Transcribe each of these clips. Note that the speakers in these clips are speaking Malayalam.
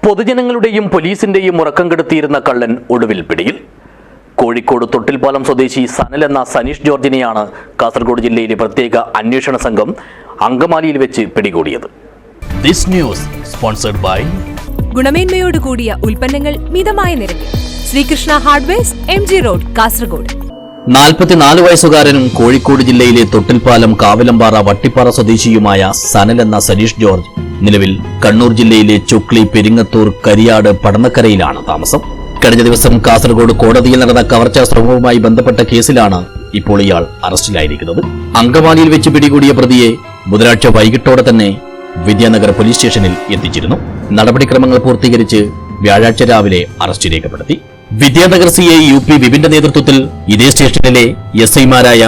പൊതുജനങ്ങളുടെയും പോലീസിന്റെയും ഉറക്കം കെടുത്തിയിരുന്ന കള്ളൻ ഒടുവിൽ പിടിയിൽ. കോഴിക്കോട് തൊട്ടിൽപ്പാലം സ്വദേശി സനൽ എന്ന സനീഷ് ജോർജിനെയാണ് കാസർഗോഡ് ജില്ലയിലെ പ്രത്യേക അന്വേഷണ സംഘം അങ്കമാലിയിൽ വെച്ച് പിടികൂടിയത്. ഗുണമേന്മയോട് കൂടിയ ഉൽപ്പന്നങ്ങൾ മിതമായ നിരക്കിൽ Srikrishna hardwares, MG road, Kasaragod. 44 വയസ്സുകാരനും കോഴിക്കോട് ജില്ലയിലെ തൊട്ടിൽപ്പാലം കാവിലമ്പാറ വട്ടിപ്പാറ സ്വദേശിയുമായ സനൽ എന്ന സനീഷ് ജോർജ് നിലവിൽ കണ്ണൂർ ജില്ലയിലെ ചുക്ലി, പെരിങ്ങത്തൂർ, കരിയാട്, പടന്നക്കരയിലാണ് താമസം. കഴിഞ്ഞ ദിവസം കാസർഗോഡ് കോടതിയിൽ നടന്ന കവർച്ചാ ശ്രമവുമായി ബന്ധപ്പെട്ട കേസിലാണ് ഇപ്പോൾ ഇയാൾ അറസ്റ്റിലായിരിക്കുന്നത്. അങ്കമാലിയിൽ വെച്ച് പിടികൂടിയ പ്രതിയെ ബുധനാഴ്ച വൈകിട്ടോടെ തന്നെ വിദ്യാനഗർ പോലീസ് സ്റ്റേഷനിൽ എത്തിച്ചിരുന്നു. നടപടിക്രമങ്ങൾ പൂർത്തീകരിച്ച് വ്യാഴാഴ്ച രാവിലെ അറസ്റ്റ് രേഖപ്പെടുത്തി. വിദ്യാനഗർ CI UP വിപിന്റെ നേതൃത്വത്തിൽ ഇതേ സ്റ്റേഷനിലെ SI-മാരായ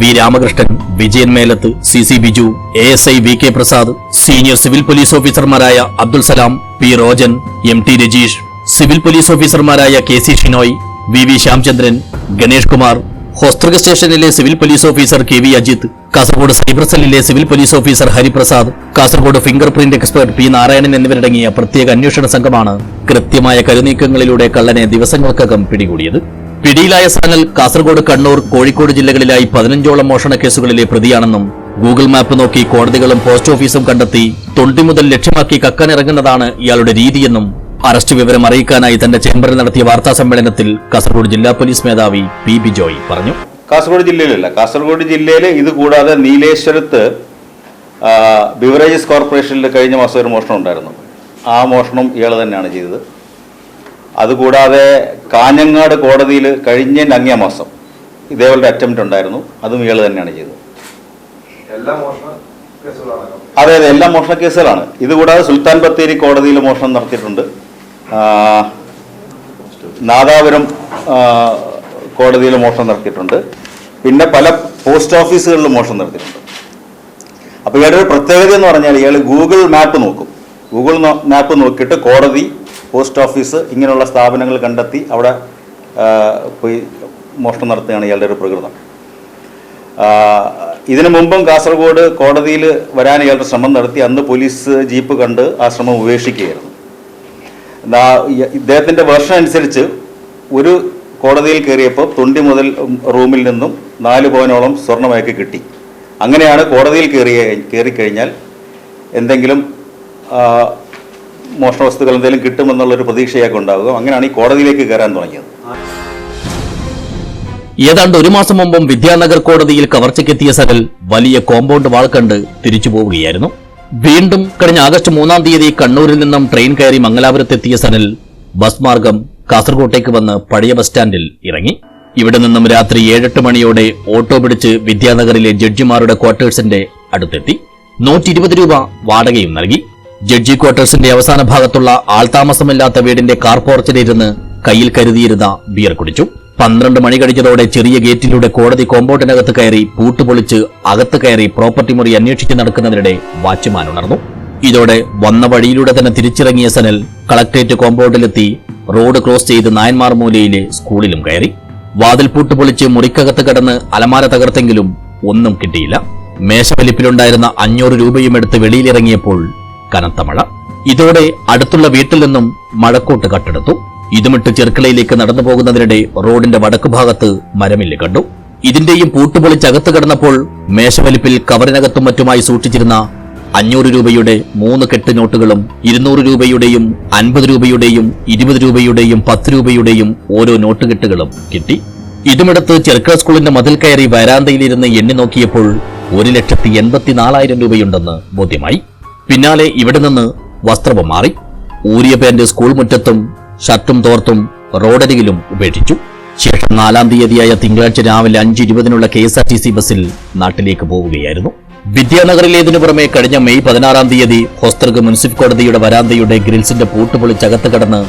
V Ramakrishnan, Vijayan Melath, CC Biju, ASI VK Prasad, senior civil police ഓഫീസർമാരായ Abdul Salam, P Rojan, MT Rajeesh, civil police ഓഫീസർമാരായ KC ഷിനോയ്, VV ശ്യാംചന്ദ്രൻ, ഗണേഷ് കുമാർ, ഹോസ്തൃക സ്റ്റേഷനിലെ civil police officer KV Ajith, Kasaragod cyber സെല്ലിലെ civil police officer Hariprasad, Kasaragod finger print expert P Narayanan എന്നിവരടങ്ങിയ പ്രത്യേക അന്വേഷണ സംഘമാണ് കൃത്യമായ കരുനീക്കങ്ങളിലൂടെ കള്ളനെ ദിവസങ്ങൾക്കകം പിടികൂടിയത്. പിടിയിലായ സനൽ കാസർഗോഡ്, കണ്ണൂർ, കോഴിക്കോട് ജില്ലകളിലായി 15ഓളം മോഷണ കേസുകളിലെ പ്രതിയാണെന്നും ഗൂഗിൾ മാപ്പ് നോക്കി കോടതികളും പോസ്റ്റ് ഓഫീസും കണ്ടെത്തി തൊണ്ടി മുതൽ ലക്ഷ്യമാക്കി കക്കാനിറങ്ങുന്നതാണ് ഇയാളുടെ രീതിയെന്നും അറസ്റ്റ് വിവരം അറിയിക്കാനായി തന്റെ ചേംബറിൽ നടത്തിയ വാർത്താ സമ്മേളനത്തിൽ കാസർഗോഡ് ജില്ലാ പോലീസ് മേധാവി P ബിജോയ് പറഞ്ഞു. കാസർഗോഡ് ജില്ലയിലല്ല, കാസർഗോഡ് ജില്ലയിൽ ഇത് കൂടാതെ നീലേശ്വരത്ത് ബിവറേജസ് കോർപ്പറേഷനിൽ കഴിഞ്ഞ മാസം ഒരു മോഷണം ഉണ്ടായിരുന്നു. ആ മോഷണം ഇയാൾ തന്നെയാണ് ചെയ്തത്. അതുകൂടാതെ കാഞ്ഞങ്ങാട് കോടതിയിൽ കഴിഞ്ഞ അങ്ങേ മാസം ഇതേപോലെ അറ്റംപ്റ്റ് ഉണ്ടായിരുന്നു, അതും ഇയാൾ തന്നെയാണ് ചെയ്തത്. അതെ, എല്ലാ മോഷണ കേസുകളാണ്. ഇതുകൂടാതെ സുൽത്താൻ ബത്തേരി കോടതിയിൽ മോഷണം നടത്തിയിട്ടുണ്ട്. നാദാപുരം കോടതിയിൽ മോഷണം നടത്തിയിട്ടുണ്ട്. പിന്നെ പല പോസ്റ്റ് ഓഫീസുകളിലും മോഷണം നടത്തിയിട്ടുണ്ട്. അപ്പോൾ ഇയാളുടെ ഒരു പ്രത്യേകത എന്ന് പറഞ്ഞാൽ ഇയാൾ ഗൂഗിൾ മാപ്പ് നോക്കും. ഗൂഗിൾ മാപ്പ് നോക്കിയിട്ട് കോടതി, പോസ്റ്റ് ഓഫീസ് ഇങ്ങനെയുള്ള സ്ഥാപനങ്ങൾ കണ്ടെത്തി അവിടെ പോയി മോഷണം നടത്തുകയാണ് ഇയാളുടെ ഒരു പ്രകൃതം. ഇതിനു മുമ്പും കാസർഗോഡ് കോടതിയിൽ വരാൻ ഇയാളുടെ ശ്രമം നടത്തി. അന്ന് പോലീസ് ജീപ്പ് കണ്ട് ആ ശ്രമം ഉപേക്ഷിക്കുകയായിരുന്നു. ഇദ്ദേഹത്തിൻ്റെ വെർഷൻ അനുസരിച്ച് ഒരു കോടതിയിൽ കയറിയപ്പോൾ തൊണ്ടി മുതൽ റൂമിൽ നിന്നും 4 പവനോളം സ്വർണ്ണമയക്ക് കിട്ടി. അങ്ങനെയാണ് കോടതിയിൽ കയറിക്കഴിഞ്ഞാൽ എന്തെങ്കിലും മോഷണ വസ്തുക്കൾ എന്തെങ്കിലും കിട്ടുമെന്നുള്ളൊരു പ്രതീക്ഷയൊക്കെ ഉണ്ടാവുക. അങ്ങനെയാണ് ഈ കോടതിയിലേക്ക് കയറാൻ തുടങ്ങിയത്. ഏതാണ്ട് 1 മാസം മുമ്പും വിദ്യാനഗർ കോടതിയിൽ കവർച്ചയ്ക്കെത്തിയ സനൽ വലിയ കോമ്പൗണ്ട് വാൾ കണ്ട് തിരിച്ചു പോവുകയായിരുന്നു. വീണ്ടും കഴിഞ്ഞ ആഗസ്റ്റ് 3-ാം തീയതി കണ്ണൂരിൽ നിന്നും ട്രെയിൻ കയറി മംഗലാപുരത്തെത്തിയ സനൽ ബസ് മാർഗം കാസർകോട്ടേക്ക് വന്ന് പഴയ ബസ് സ്റ്റാൻഡിൽ ഇറങ്ങി. ഇവിടെ നിന്നും രാത്രി 7-8 മണിയോടെ ഓട്ടോ പിടിച്ച് വിദ്യാനഗറിലെ ജഡ്ജിമാരുടെ ക്വാർട്ടേഴ്സിന്റെ അടുത്തെത്തി. 120 രൂപ വാടകയും നൽകി. ജഡ്ജി ക്വാർട്ടേഴ്സിന്റെ അവസാന ഭാഗത്തുള്ള ആൾതാമസമില്ലാത്ത വീടിന്റെ കാർ പോർച്ചിലിരുന്ന് കയ്യിൽ കരുതിയിരുന്ന ബിയർ കുടിച്ചു. 12 മണി കഴിഞ്ഞതോടെ ചെറിയ ഗേറ്റിലൂടെ കോടതി കോമ്പൗണ്ടിനകത്ത് കയറി പൂട്ടുപൊളിച്ച് അകത്ത് കയറി പ്രോപ്പർട്ടി മുറി അന്വേഷിച്ച് നടക്കുന്നതിനിടെ വാച്ച്മാൻ ഉണർന്നു. ഇതോടെ വന്ന വഴിയിലൂടെ തന്നെ തിരിച്ചിറങ്ങിയ സനൽ കളക്ടറേറ്റ് കോമ്പൗണ്ടിലെത്തി റോഡ് ക്രോസ് ചെയ്ത് നായന്മാർ മൂലയിലെ സ്കൂളിലും കയറി. വാതിൽ പൂട്ടുപൊളിച്ച് മുറിക്കകത്ത് കടന്ന് അലമാര തകർത്തെങ്കിലും ഒന്നും കിട്ടിയില്ല. മേശവലിപ്പിലുണ്ടായിരുന്ന 500 രൂപയും എടുത്ത് വെളിയിലിറങ്ങിയപ്പോൾ കനത്ത മഴ. ഇതോടെ അടുത്തുള്ള വീട്ടിൽ നിന്നും മഴക്കോട്ട് കട്ടെടുത്തു. ഇതുമിട്ട് ചെർക്കളയിലേക്ക് നടന്നു പോകുന്നതിനിടെ റോഡിന്റെ വടക്കു ഭാഗത്ത് മരമില്ല് കണ്ടു. ഇതിന്റെയും പൂട്ടുപൊളിച്ചകത്ത് കിടന്നപ്പോൾ മേശവലിപ്പിൽ കവറിനകത്തും മറ്റുമായി സൂക്ഷിച്ചിരുന്ന 500 രൂപയുടെ 3 കെട്ട് നോട്ടുകളും 200 രൂപയുടെയും 50 രൂപയുടെയും 20 രൂപയുടെയും 10 രൂപയുടെയും ഓരോ നോട്ടുകെട്ടുകളും കിട്ടി. ഇതുമെടുത്ത് ചെർക്കള സ്കൂളിന്റെ മതിൽ കയറി വരാന്തയിലിരുന്ന് എണ്ണി നോക്കിയപ്പോൾ 1,84,000 രൂപയുണ്ടെന്ന് ബോധ്യമായി. പിന്നാലെ ഇവിടെ നിന്ന് വസ്ത്രവും മാറി. ഊരിയ പാന്റ് സ്കൂൾ മുറ്റത്തും ഷർട്ടും തോർത്തും റോഡരികിലും ഉപേക്ഷിച്ചു. ശേഷം 4-ാം തീയതിയായ തിങ്കളാഴ്ച രാവിലെ 5:20-നുള്ള KSRTC ബസ്സിൽ നാട്ടിലേക്ക് പോവുകയായിരുന്നു. വിദ്യാനഗറിലേതിനു പുറമെ കഴിഞ്ഞ മെയ് 16-ാം തീയതി ഹോസ്തൃക മുനിസിപ്പൽ കോടതിയുടെ വരാന്തയുടെ ഗ്രിൽസിന്റെ പൂട്ടുപൊളിച്ചകത്ത് കടന്ന്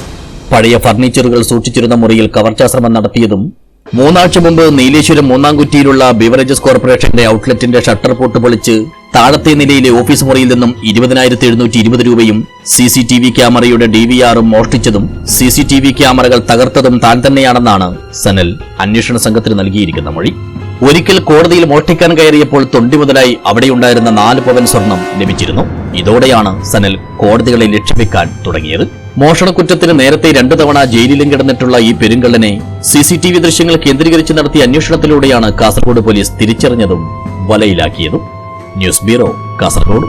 പഴയ ഫർണിച്ചറുകൾ സൂക്ഷിച്ചിരുന്ന മുറിയിൽ കവർച്ചാശ്രമം നടത്തിയതും 3 ആഴ്ച മുമ്പ് നീലേശ്വരം മൂന്നാംകുറ്റിയിലുള്ള ബിവറേജസ് കോർപ്പറേഷന്റെ ഔട്ട്ലെറ്റിന്റെ ഷട്ടർ പൂട്ടുപൊളിച്ച് താഴത്തെ നിലയിലെ ഓഫീസ് മുറിയിൽ നിന്നും 20,720 രൂപയും CCTV ക്യാമറയുടെ DVR-ഉം മോഷ്ടിച്ചതും CCTV ക്യാമറകൾ തകർത്തതും താൻ തന്നെയാണെന്നാണ് സനൽ അന്വേഷണ സംഘത്തിന് നൽകിയിരിക്കുന്ന മൊഴി. ഒരിക്കൽ കോടതിയിൽ മോഷ്ടിക്കാൻ കയറിയപ്പോൾ തൊണ്ടി മുതലായി അവിടെയുണ്ടായിരുന്ന 4 പവൻ സ്വർണം ലഭിച്ചിരുന്നു. ഇതോടെയാണ് സനൽ കോടതികളെ ലക്ഷ്യവെക്കാൻ തുടങ്ങിയത്. മോഷണക്കുറ്റത്തിന് നേരത്തെ 2 തവണ ജയിലിലും കിടന്നിട്ടുള്ള ഈ പെരുങ്കള്ളനെ CCTV ദൃശ്യങ്ങൾ കേന്ദ്രീകരിച്ച് നടത്തിയ അന്വേഷണത്തിലൂടെയാണ് കാസർഗോഡ് പോലീസ് തിരിച്ചറിഞ്ഞതും വലയിലാക്കിയതും. News bureau, Kasaragod.